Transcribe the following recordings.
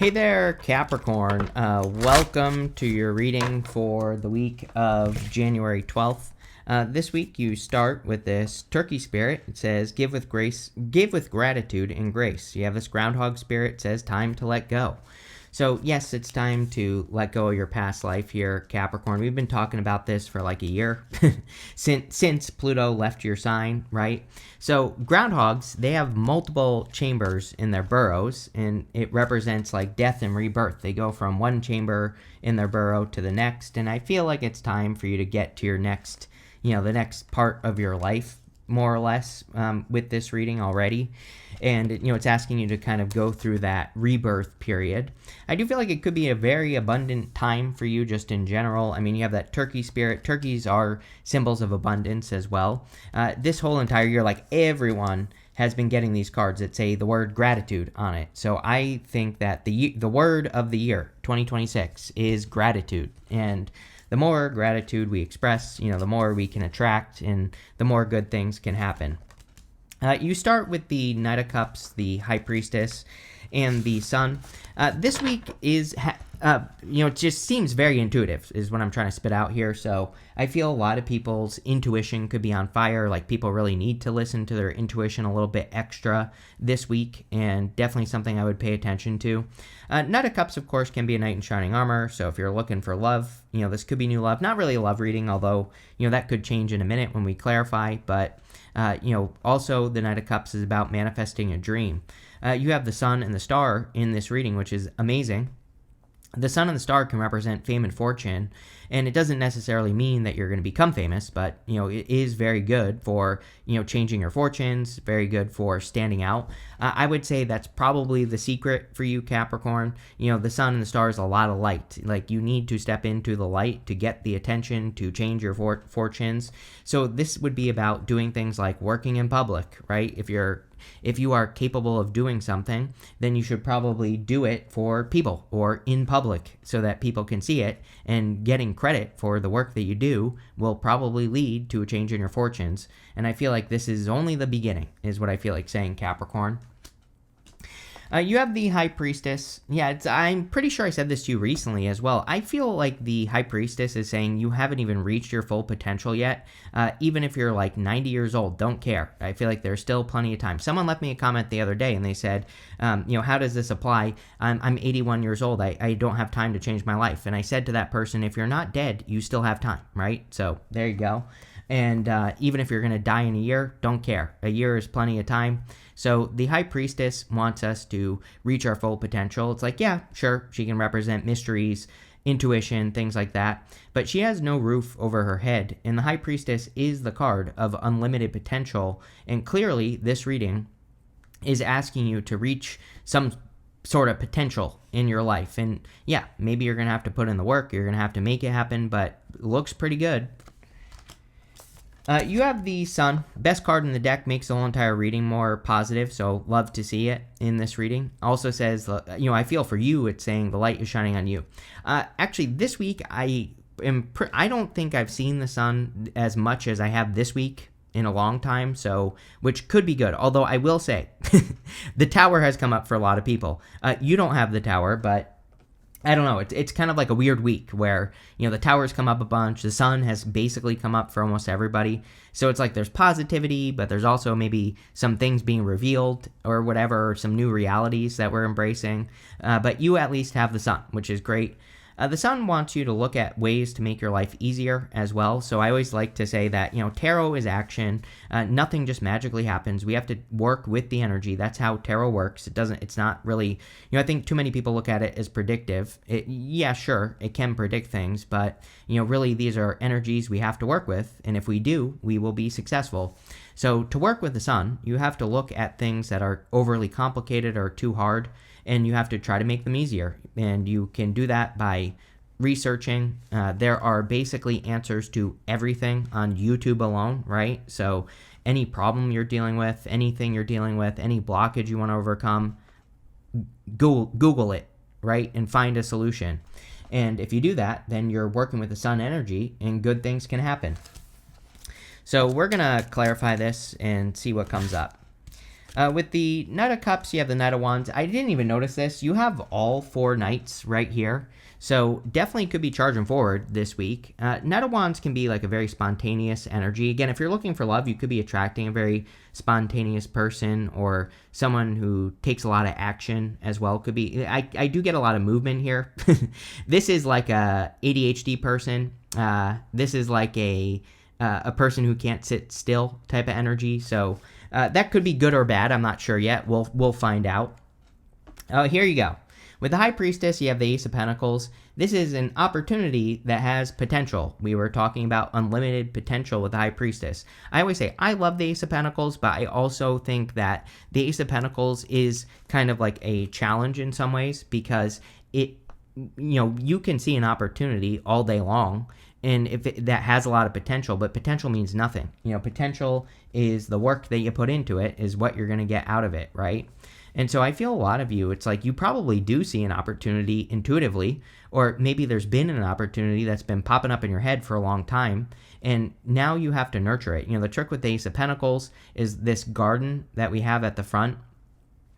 Hey there, Capricorn. Welcome to your reading for the week of January 12th. This week you start with this turkey spirit. It says, give with gratitude and grace. You have this groundhog spirit. It says, time to let go. So yes, it's time to let go of your past life here, Capricorn. We've been talking about this for like a year since Pluto left your sign, right? So groundhogs, they have multiple chambers in their burrows, and it represents like death and rebirth. They go from one chamber in their burrow to the next, and I feel like it's time for you to get to your next, the next part of your life, more or less, with this reading already. And it's asking you to kind of go through that rebirth period. I do feel like it could be a very abundant time for you just in general. I mean, you have that turkey spirit. Turkeys are symbols of abundance as well. This whole entire year, like, everyone has been getting these cards that say the word gratitude on it. So I think that the word of the year 2026 is gratitude. And the more gratitude we express, the more we can attract, and the more good things can happen. You start with the Knight of Cups, the High Priestess, and the Sun. This week is, it just seems very intuitive, is what I'm trying to spit out here. So I feel a lot of people's intuition could be on fire. Like, people really need to listen to their intuition a little bit extra this week, and definitely something I would pay attention to. Knight of Cups, of course, can be a knight in shining armor. So if you're looking for love, this could be new love. Not really a love reading, although, that could change in a minute when we clarify. But also the Knight of Cups is about manifesting a dream. You have the Sun and the Star in this reading, which is amazing. The Sun and the Star can represent fame and fortune, and it doesn't necessarily mean that you're going to become famous, but, it is very good for, changing your fortunes, very good for standing out. I would say that's probably the secret for you, Capricorn. The Sun and the Star is a lot of light. Like, you need to step into the light to get the attention, to change your fortunes. So this would be about doing things like working in public, right? If you are capable of doing something, then you should probably do it for people or in public so that people can see it, and getting credit for the work that you do will probably lead to a change in your fortunes. And I feel like this is only the beginning, is what I feel like saying, Capricorn. You have the High Priestess. Yeah, I'm pretty sure I said this to you recently as well. I feel like the High Priestess is saying you haven't even reached your full potential yet. Even if you're like 90 years old, don't care. I feel like there's still plenty of time. Someone left me a comment the other day, and they said, how does this apply? I'm 81 years old. I don't have time to change my life. And I said to that person, if you're not dead, you still have time, right? So there you go. And even if you're going to die in a year, don't care. A year is plenty of time. So the High Priestess wants us to reach our full potential. It's like, yeah, sure, she can represent mysteries, intuition, things like that, but she has no roof over her head. And the High Priestess is the card of unlimited potential. And clearly, this reading is asking you to reach some sort of potential in your life. And yeah, maybe you're going to have to put in the work. You're going to have to make it happen, but it looks pretty good. You have the Sun. Best card in the deck, makes the whole entire reading more positive, so love to see it in this reading. Also says, I feel for you, it's saying the light is shining on you. Actually, this week, I don't think I've seen the Sun as much as I have this week in a long time, so, which could be good. Although I will say, the Tower has come up for a lot of people. You don't have the Tower, but I don't know. It's kind of like a weird week where, the Tower's come up a bunch. The Sun has basically come up for almost everybody. So it's like there's positivity, but there's also maybe some things being revealed or whatever, or some new realities that we're embracing. But you at least have the Sun, which is great. The Sun wants you to look at ways to make your life easier as well. So I always like to say that, tarot is action. Nothing just magically happens. We have to work with the energy. That's how tarot works. It's not really, I think too many people look at it as predictive. Yeah, sure, it can predict things, but, really these are energies we have to work with. And if we do, we will be successful. So to work with the Sun, you have to look at things that are overly complicated or too hard, and you have to try to make them easier. And you can do that by researching. There are basically answers to everything on YouTube alone, right? So any problem you're dealing with, anything you're dealing with, any blockage you want to overcome, Google it, right? And find a solution. And if you do that, then you're working with the Sun energy, and good things can happen. So we're going to clarify this and see what comes up. With the Knight of Cups, you have the Knight of Wands. I didn't even notice this. You have all 4 knights right here. So definitely could be charging forward this week. Knight of Wands can be like a very spontaneous energy. Again, if you're looking for love, you could be attracting a very spontaneous person or someone who takes a lot of action as well. Could be. I do get a lot of movement here. This is like a ADHD person. This is like a person who can't sit still type of energy. So that could be good or bad. I'm not sure yet. We'll find out. Here you go. With the High Priestess, you have the Ace of Pentacles. This is an opportunity that has potential. We were talking about unlimited potential with the High Priestess. I always say I love the Ace of Pentacles, but I also think that the Ace of Pentacles is kind of like a challenge in some ways because you can see an opportunity all day long, and that has a lot of potential, but potential means nothing. Potential is the work that you put into it is what you're going to get out of it, right? And so I feel a lot of you, it's like you probably do see an opportunity intuitively, or maybe there's been an opportunity that's been popping up in your head for a long time, and now you have to nurture it. The trick with the Ace of Pentacles is this garden that we have at the front.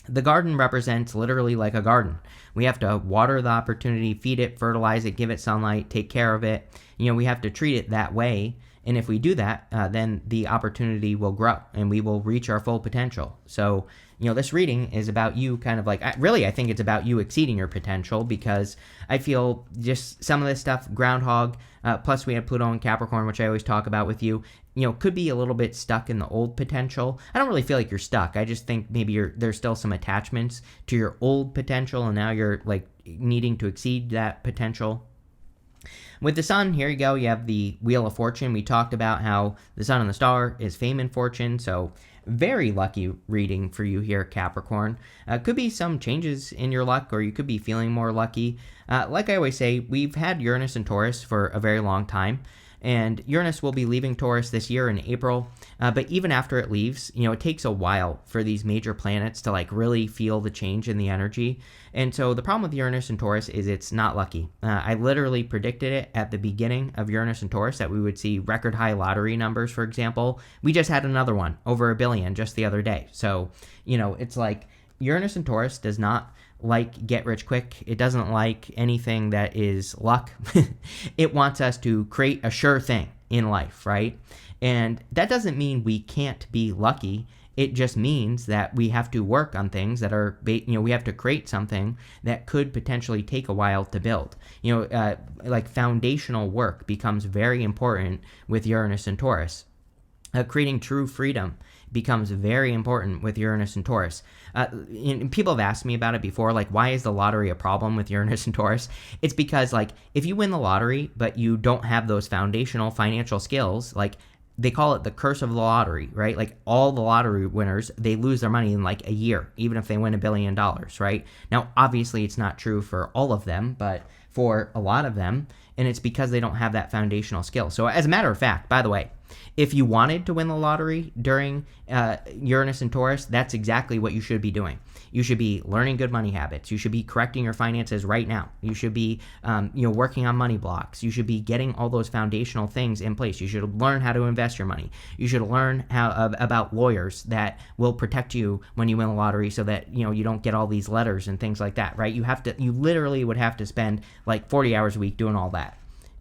The garden represents literally like a garden. We have to water the opportunity, feed it, fertilize it, give it sunlight, take care of it. We have to treat it that way. And if we do that, then the opportunity will grow and we will reach our full potential. So, this reading is about you kind of like, I think it's about you exceeding your potential because I feel just some of this stuff, groundhog, plus we have Pluto and Capricorn, which I always talk about with you, could be a little bit stuck in the old potential. I don't really feel like you're stuck. I just think maybe there's still some attachments to your old potential and now you're like needing to exceed that potential. With the sun, here you go, you have the Wheel of Fortune. We talked about how the sun and the star is fame and fortune, so very lucky reading for you here, Capricorn. Could be some changes in your luck, or you could be feeling more lucky. Like I always say, we've had Uranus and Taurus for a very long time, and Uranus will be leaving Taurus this year in April, but even after it leaves, it takes a while for these major planets to like really feel the change in the energy. And so the problem with Uranus and Taurus is it's not lucky. I literally predicted it at the beginning of Uranus and Taurus that we would see record high lottery numbers, for example. We just had another one, over $1 billion just the other day. So, it's like Uranus and Taurus does not like get rich quick. It doesn't like anything that is luck. It wants us to create a sure thing in life, right? And that doesn't mean we can't be lucky. It just means that we have to work on things that are, we have to create something that could potentially take a while to build. Like foundational work becomes very important with Uranus and Taurus. Creating true freedom becomes very important with Uranus and Taurus. People have asked me about it before, like, why is the lottery a problem with Uranus and Taurus? It's because, like, if you win the lottery, but you don't have those foundational financial skills, like, they call it the curse of the lottery, right? Like, all the lottery winners, they lose their money in, like, a year, even if they win $1 billion, right? Now, obviously, it's not true for all of them, but for a lot of them, and it's because they don't have that foundational skill. So, as a matter of fact, by the way, if you wanted to win the lottery during Uranus and Taurus, that's exactly what you should be doing. You should be learning good money habits. You should be correcting your finances right now. You should be, working on money blocks. You should be getting all those foundational things in place. You should learn how to invest your money. You should learn about lawyers that will protect you when you win the lottery, so that you don't get all these letters and things like that. Right? You literally would have to spend like 40 hours a week doing all that.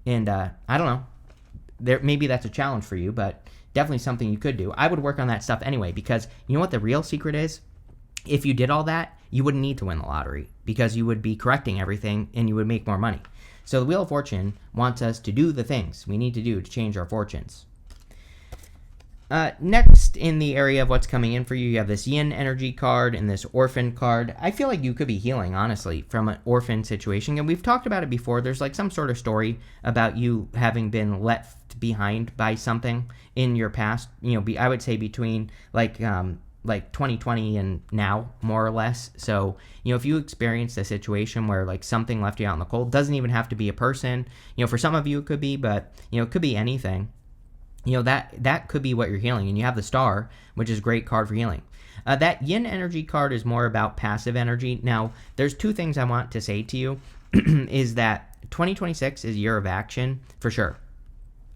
And I don't know. Maybe that's a challenge for you, but definitely something you could do. I would work on that stuff anyway, because you know what the real secret is? If you did all that, you wouldn't need to win the lottery, because you would be correcting everything and you would make more money. So the Wheel of Fortune wants us to do the things we need to do to change our fortunes. Next, in the area of what's coming in for you, you have this Yin energy card and this Orphan card. I feel like you could be healing, honestly, from an orphan situation. And we've talked about it before. There's like some sort of story about you having been left behind by something in your past. I would say between like 2020 and now, more or less. So, if you experience a situation where like something left you out in the cold, doesn't even have to be a person. For some of you it could be, but it could be anything. That could be what you're healing. And you have the Star, which is a great card for healing. That Yin energy card is more about passive energy. Now, there's two things I want to say to you, is that 2026 is a year of action, for sure.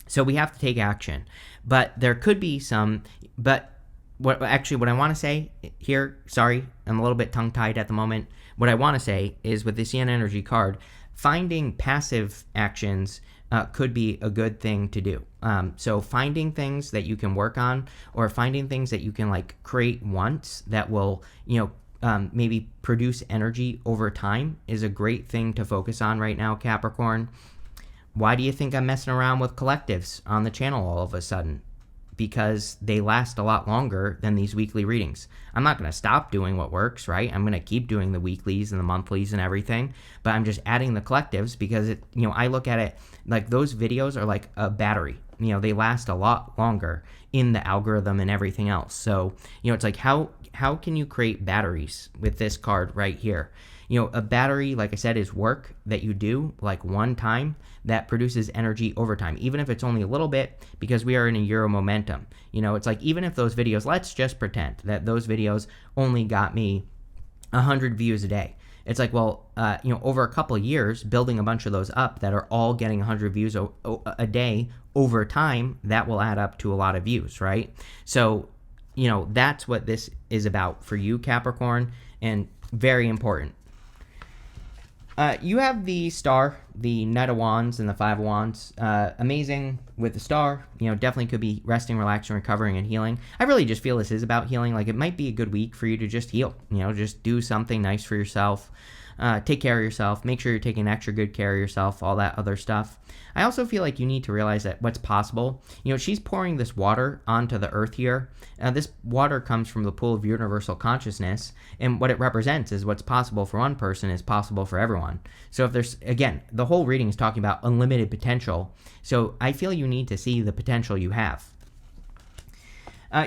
So we have to take action. But there could be some, but what I want to say here, sorry, I'm a little bit tongue-tied at the moment. What I want to say is with this Yin Energy card, finding passive actions could be a good thing to do. So finding things that you can work on, or finding things that you can like create once that will, maybe produce energy over time is a great thing to focus on right now, Capricorn. Why do you think I'm messing around with collectives on the channel all of a sudden? Because they last a lot longer than these weekly readings. I'm not going to stop doing what works, right? I'm going to keep doing the weeklies and the monthlies and everything, but I'm just adding the collectives because I look at it like those videos are like a battery. They last a lot longer in the algorithm and everything else. So, it's like how can you create batteries with this card right here? A battery, like I said, is work that you do like one time that produces energy over time, even if it's only a little bit, because we are in a Euro momentum. It's like, even if those videos, let's just pretend that those videos only got me 100 views a day. It's like, well, over a couple of years, building a bunch of those up that are all getting 100 views a day over time, that will add up to a lot of views, right? So, that's what this is about for you, Capricorn, and very important. You have the Star, the Knight of Wands, and the Five of Wands. Amazing with the Star. Definitely could be resting, relaxing, recovering, and healing. I really just feel this is about healing. Like, it might be a good week for you to just heal. Just do something nice for yourself. Take care of yourself. Make sure you're taking extra good care of yourself, all that other stuff. I also feel like you need to realize that what's possible. She's pouring this water onto the earth here. This water comes from the pool of universal consciousness, and what it represents is what's possible for one person is possible for everyone. So if there's, again, the whole reading is talking about unlimited potential. So I feel you need to see the potential you have.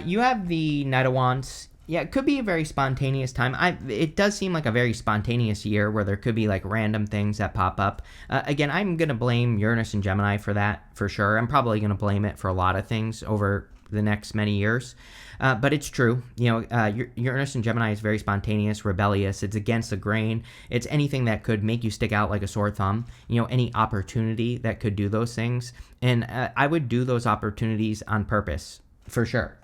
You have the Knight of Wands. Yeah, it could be a very spontaneous time. It does seem like a very spontaneous year where there could be like random things that pop up. Again, I'm going to blame Uranus and Gemini for that, for sure. I'm probably going to blame it for a lot of things over the next many years. But it's true. Uranus and Gemini is very spontaneous, rebellious. It's against the grain. It's anything that could make you stick out like a sore thumb. Any opportunity that could do those things. And I would do those opportunities on purpose. For sure.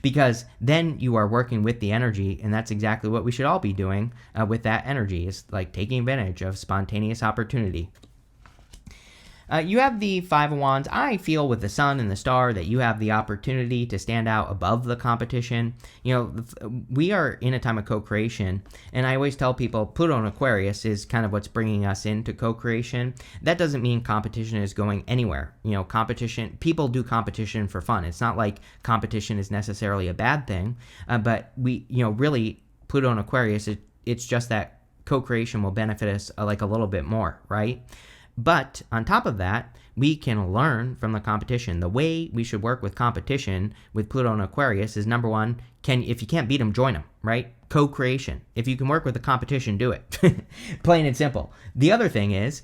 Because then you are working with the energy, and that's exactly what we should all be doing with that energy, is like taking advantage of spontaneous opportunity. You have the Five of Wands. I feel with the Sun and the Star that you have the opportunity to stand out above the competition. We are in a time of co-creation, and I always tell people Pluto and Aquarius is kind of what's bringing us into co-creation. That doesn't mean competition is going anywhere. Competition, people do competition for fun. It's not like competition is necessarily a bad thing, but we, really, Pluto and Aquarius, it's just that co-creation will benefit us like a little bit more, right? But on top of that, we can learn from the competition. The way we should work with competition with Pluto and Aquarius is, number one, if you can't beat them, join them, right? Co-creation. If you can work with the competition, do it. Plain and simple. The other thing is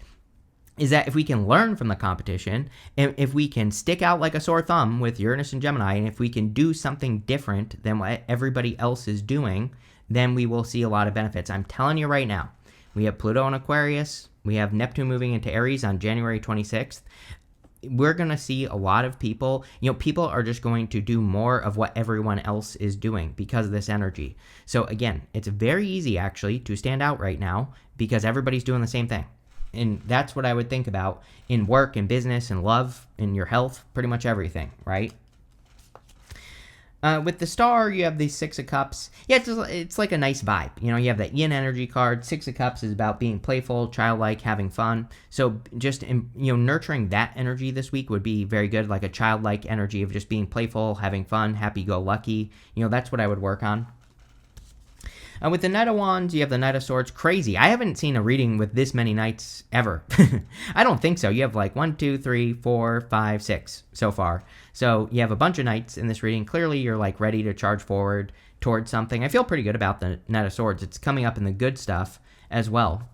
that if we can learn from the competition, and if we can stick out like a sore thumb with Uranus and Gemini, and if we can do something different than what everybody else is doing, then we will see a lot of benefits. I'm telling you right now, we have Pluto and Aquarius. We have Neptune moving into Aries on January 26th. We're going to see a lot of people, people are just going to do more of what everyone else is doing because of this energy. So again, it's very easy actually to stand out right now because everybody's doing the same thing. And that's what I would think about in work and business and love and your health, pretty much everything, right? With the Star, you have the Six of Cups. Yeah, it's like a nice vibe. You have that Yin energy card. Six of Cups is about being playful, childlike, having fun. So just, nurturing that energy this week would be very good, like a childlike energy of just being playful, having fun, happy-go-lucky. That's what I would work on. With the Knight of Wands, you have the Knight of Swords. Crazy. I haven't seen a reading with this many knights ever. I don't think so. You have like 1, 2, 3, 4, 5, 6 so far. So you have a bunch of knights in this reading. Clearly, you're like ready to charge forward towards something. I feel pretty good about the Knight of Swords. It's coming up in the good stuff as well.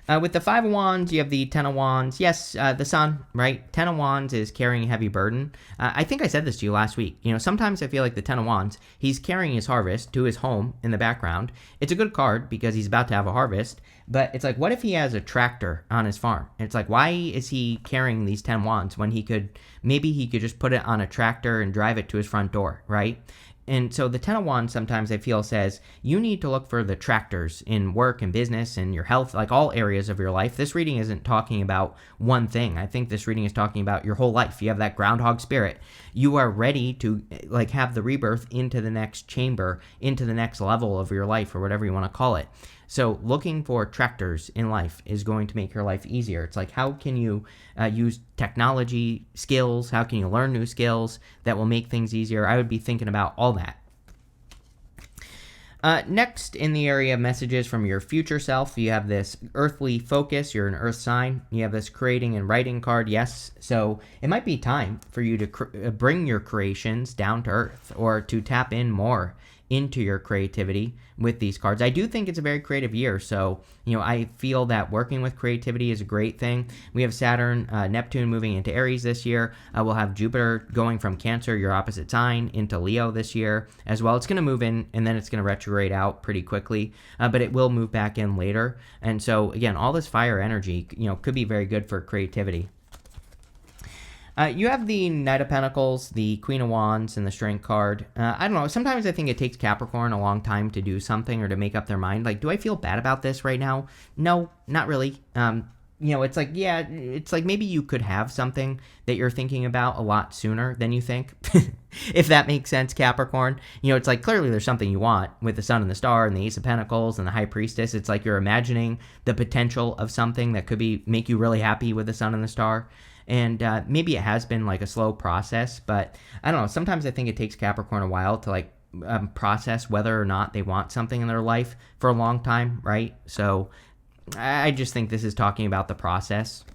With the Five of Wands, you have the Ten of Wands. Yes, the Sun, right? Ten of Wands is carrying a heavy burden. I think I said this to you last week. Sometimes I feel like the Ten of Wands, he's carrying his harvest to his home in the background. It's a good card because he's about to have a harvest. But it's like, what if he has a tractor on his farm? It's like, why is he carrying these 10 wands when maybe he could just put it on a tractor and drive it to his front door, right? And so the 10 of Wands sometimes I feel says you need to look for the tractors in work and business and your health, like all areas of your life. This reading isn't talking about one thing. I think this reading is talking about your whole life. You have that groundhog spirit. You are ready to have the rebirth into the next chamber, into the next level of your life or whatever you want to call it. So looking for tractors in life is going to make your life easier. It's like, how can you use technology skills? How can you learn new skills that will make things easier? I would be thinking about all that. Next, in the area of messages from your future self, you have this earthly focus. You're an earth sign. You have this creating and writing card. Yes. So it might be time for you to bring your creations down to earth or to tap in more into your creativity with these cards. I do think it's a very creative year, so I feel that working with creativity is a great thing. We have Saturn, Neptune moving into Aries this year. We'll have Jupiter going from Cancer, your opposite sign, into Leo this year as well. It's going to move in and then it's going to retrograde out pretty quickly, but it will move back in later. And so again, all this fire energy, could be very good for creativity. You have the Knight of Pentacles, the Queen of Wands, and the Strength card. I don't know. Sometimes I think it takes Capricorn a long time to do something or to make up their mind. Like, do I feel bad about this right now? No, not really. It's like, yeah, it's like maybe you could have something that you're thinking about a lot sooner than you think. If that makes sense, Capricorn. It's like clearly there's something you want with the Sun and the Star and the Ace of Pentacles and the High Priestess. It's like you're imagining the potential of something that could make you really happy with the Sun and the Star. And maybe it has been like a slow process, but I don't know. Sometimes I think it takes Capricorn a while to process whether or not they want something in their life for a long time, right? So I just think this is talking about the process.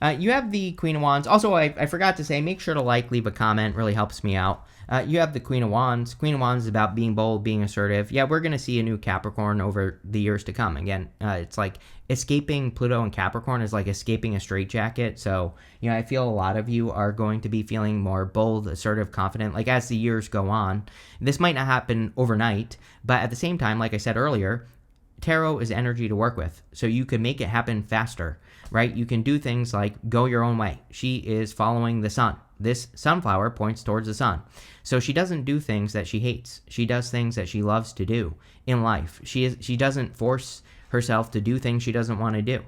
You have the Queen of Wands. Also, I forgot to say, make sure to leave a comment. Really helps me out. You have the Queen of Wands. Queen of Wands is about being bold, being assertive. Yeah, we're going to see a new Capricorn over the years to come. Again, it's like escaping Pluto and Capricorn is like escaping a straitjacket. So, I feel a lot of you are going to be feeling more bold, assertive, confident, as the years go on. This might not happen overnight, but at the same time, like I said earlier, tarot is energy to work with. So you can make it happen faster, right? You can do things like go your own way. She is following the sun. This sunflower points towards the sun. So she doesn't do things that she hates. She does things that she loves to do in life. She doesn't force herself to do things she doesn't want to do.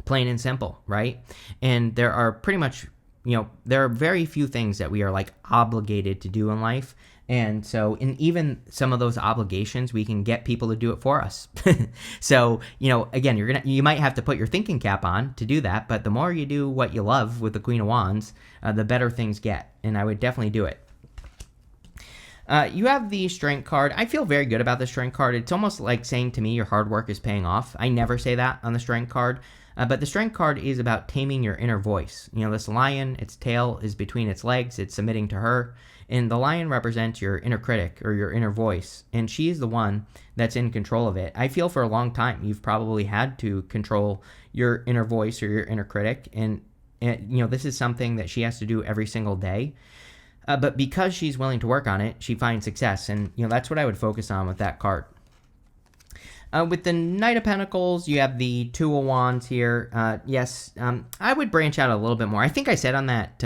Plain and simple, right? And there are pretty much, there are very few things that we are obligated to do in life. And so in even some of those obligations, we can get people to do it for us. So, again, you might have to put your thinking cap on to do that. But the more you do what you love with the Queen of Wands, the better things get. And I would definitely do it. You have the Strength card. I feel very good about the Strength card. It's almost like saying to me your hard work is paying off. I never say that on the Strength card. But the Strength card is about taming your inner voice. This lion, its tail is between its legs. It's submitting to her. And the lion represents your inner critic or your inner voice. And she is the one that's in control of it. I feel for a long time you've probably had to control your inner voice or your inner critic. And this is something that she has to do every single day. But because she's willing to work on it, she finds success. And, that's what I would focus on with that card. With the Knight of Pentacles, you have the Two of Wands here. Yes, I would branch out a little bit more. I think I said on that,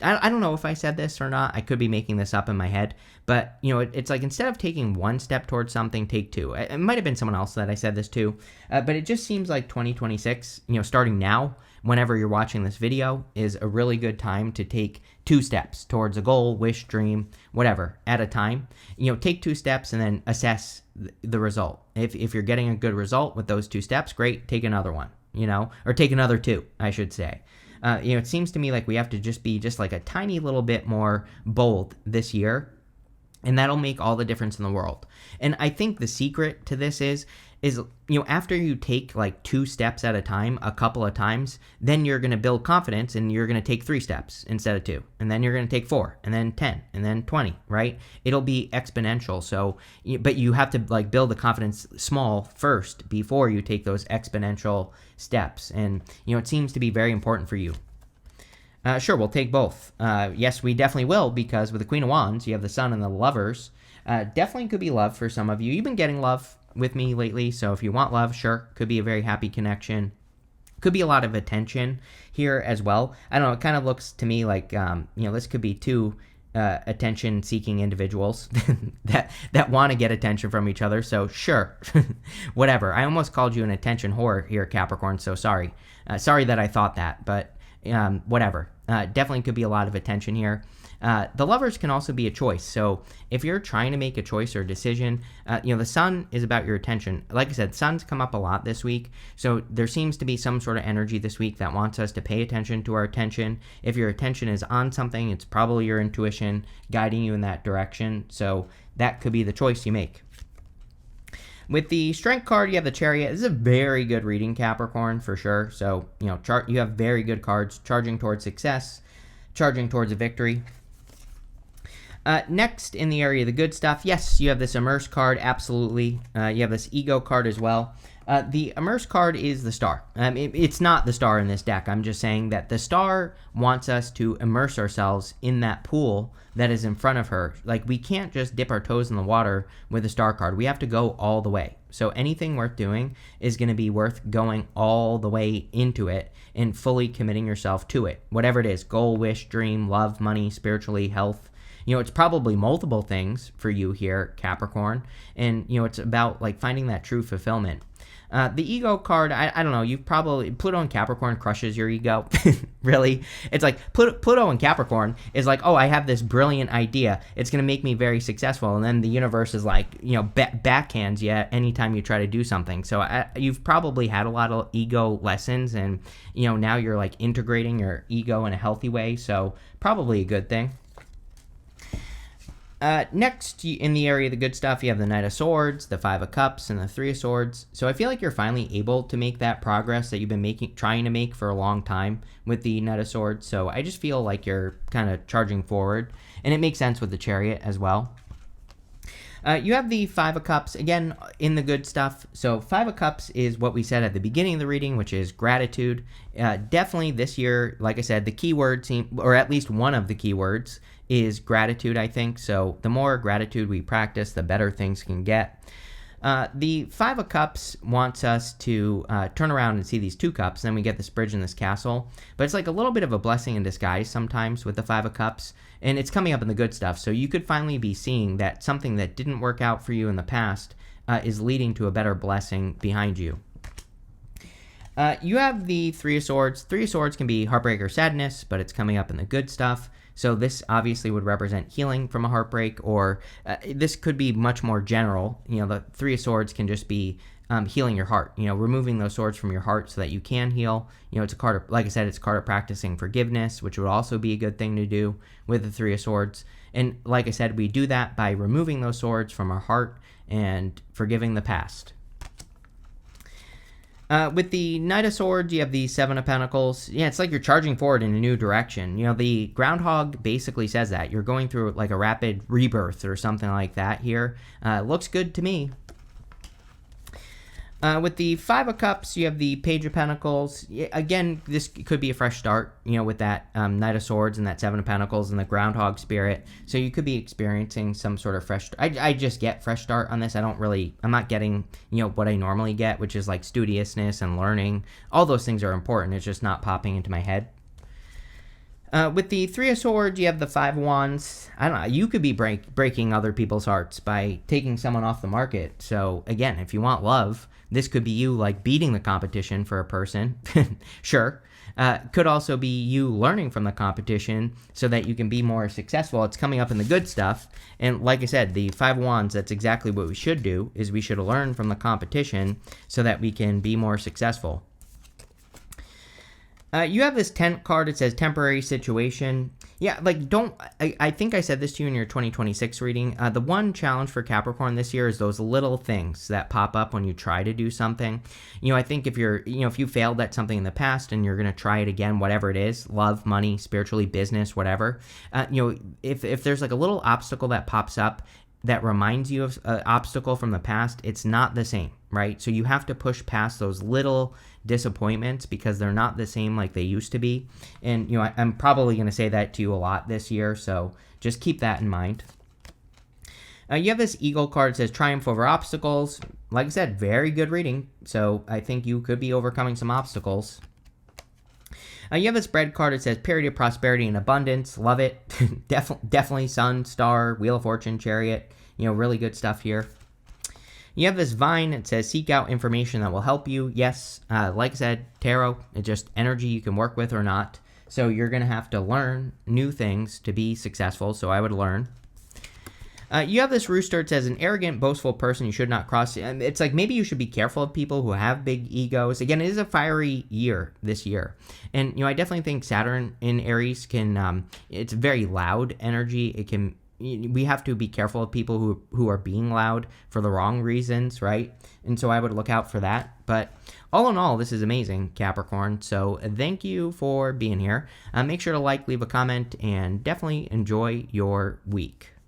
I don't know if I said this or not. I could be making this up in my head. But, it's like instead of taking one step towards something, take two. It might have been someone else that I said this to. But it just seems like 2026, starting now, whenever you're watching this video, is a really good time to take 2 steps towards a goal, wish, dream, whatever, at a time. Take 2 steps and then assess the result. If you're getting a good result with those 2 steps, great, take another one, or take another 2, I should say. It seems to me like we have to be like a tiny little bit more bold this year, and that'll make all the difference in the world. And I think the secret to this is is, after you take like 2 steps at a time, a couple of times, then you're going to build confidence and you're going to take 3 steps instead of 2. And then you're going to take 4 and then 10 and then 20, right? It'll be exponential. So, but you have to like build the confidence small first before you take those exponential steps. And, it seems to be very important for you. Sure, we'll take both. Yes, we definitely will, because with the Queen of Wands, you have the Sun and the Lovers. Definitely could be love for some of you. You've been getting love with me lately, so if you want love, sure, could be a very happy connection. Could be a lot of attention here as well. I don't know, it kind of looks to me like, this could be 2 attention-seeking individuals that want to get attention from each other, so sure, whatever. I almost called you an attention whore here, Capricorn, so sorry. Sorry that I thought that, but whatever. Definitely could be a lot of attention here. The Lovers can also be a choice. So if you're trying to make a choice or a decision, the Sun is about your attention. Like I said, Sun's come up a lot this week. So there seems to be some sort of energy this week that wants us to pay attention to our attention. If your attention is on something, it's probably your intuition guiding you in that direction. So that could be the choice you make. With the Strength card, you have the Chariot. This is a very good reading, Capricorn, for sure. So, you have very good cards, charging towards success, charging towards a victory. Next, in the area of the good stuff, yes, you have this Immerse card, absolutely. You have this Ego card as well. The Immerse card is the Star. It's not the Star in this deck. I'm just saying that the Star wants us to immerse ourselves in that pool that is in front of her. Like, we can't just dip our toes in the water with a Star card. We have to go all the way. So anything worth doing is going to be worth going all the way into it and fully committing yourself to it. Whatever it is, goal, wish, dream, love, money, spiritually, health. It's probably multiple things for you here, Capricorn. And, it's about like finding that true fulfillment. The Ego card, I don't know, you've probably, Pluto and Capricorn crushes your ego, really. It's like, Pluto and Capricorn is like, oh, I have this brilliant idea, it's going to make me very successful, and then the universe is like, backhands you anytime you try to do something. So you've probably had a lot of ego lessons, and, now you're like integrating your ego in a healthy way, so probably a good thing. Next, in the area of the good stuff, you have the Knight of Swords, the 5 of Cups, and the 3 of Swords. So I feel like you're finally able to make that progress that you've been trying to make for a long time with the Knight of Swords. So I just feel like you're kind of charging forward, and it makes sense with the Chariot as well. You have the 5 of Cups, again, in the good stuff. So 5 of Cups is what we said at the beginning of the reading, which is gratitude. Definitely this year, like I said, the keyword, or at least one of the keywords, is gratitude, I think. So the more gratitude we practice, the better things can get. The 5 of Cups wants us to turn around and see these 2 cups, and then we get this bridge and this castle. But it's like a little bit of a blessing in disguise sometimes with the 5 of Cups, and it's coming up in the good stuff. So you could finally be seeing that something that didn't work out for you in the past is leading to a better blessing behind you. You have the 3 of Swords. 3 of Swords can be heartbreak or sadness, but it's coming up in the good stuff. So this obviously would represent healing from a heartbreak, or this could be much more general. The 3 of Swords can just be healing your heart, removing those swords from your heart so that you can heal. It's a card of, like I said, it's a card of practicing forgiveness, which would also be a good thing to do with the 3 of Swords. And like I said, we do that by removing those swords from our heart and forgiving the past. With the Knight of Swords, you have the 7 of Pentacles. Yeah, it's like you're charging forward in a new direction. The Groundhog basically says that. You're going through like a rapid rebirth or something like that here. Looks good to me. With the 5 of Cups, you have the Page of Pentacles. Again, this could be a fresh start, with that Knight of Swords and that 7 of Pentacles and the Groundhog spirit. So you could be experiencing some sort of fresh start. I just get fresh start on this. I'm not getting, what I normally get, which is like studiousness and learning. All those things are important. It's just not popping into my head. With the 3 of Swords, you have the 5 of Wands. I don't know. You could be breaking other people's hearts by taking someone off the market. So again, if you want love, this could be you like beating the competition for a person. Sure. Could also be you learning from the competition so that you can be more successful. It's coming up in the good stuff. And like I said, the 5 of Wands, that's exactly what we should do, is we should learn from the competition so that we can be more successful. You have this tent card. It says temporary situation. Yeah, like I think I said this to you in your 2026 reading. The one challenge for Capricorn this year is those little things that pop up when you try to do something. I think if if you failed at something in the past and you're going to try it again, whatever it is, love, money, spiritually, business, whatever, if there's like a little obstacle that pops up that reminds you of an obstacle from the past, it's not the same, right? So you have to push past those little disappointments because they're not the same like they used to be. And, I'm probably going to say that to you a lot this year, so just keep that in mind. You have this Eagle card that says triumph over obstacles. Like I said, very good reading, so I think you could be overcoming some obstacles. You have this bread card. It says period of prosperity and abundance. Love it. Definitely sun, star, wheel of fortune, chariot. Really good stuff here. You have this vine. It says seek out information that will help you. Yes, like I said, tarot, it's just energy you can work with or not. So you're going to have to learn new things to be successful. So I would learn. You have this rooster. It says an arrogant, boastful person you should not cross. It's like maybe you should be careful of people who have big egos. Again, it is a fiery year this year. And, I definitely think Saturn in Aries can, it's very loud energy. We have to be careful of people who are being loud for the wrong reasons, right? And so I would look out for that. But all in all, this is amazing, Capricorn. So thank you for being here. Make sure to like, leave a comment, and definitely enjoy your week.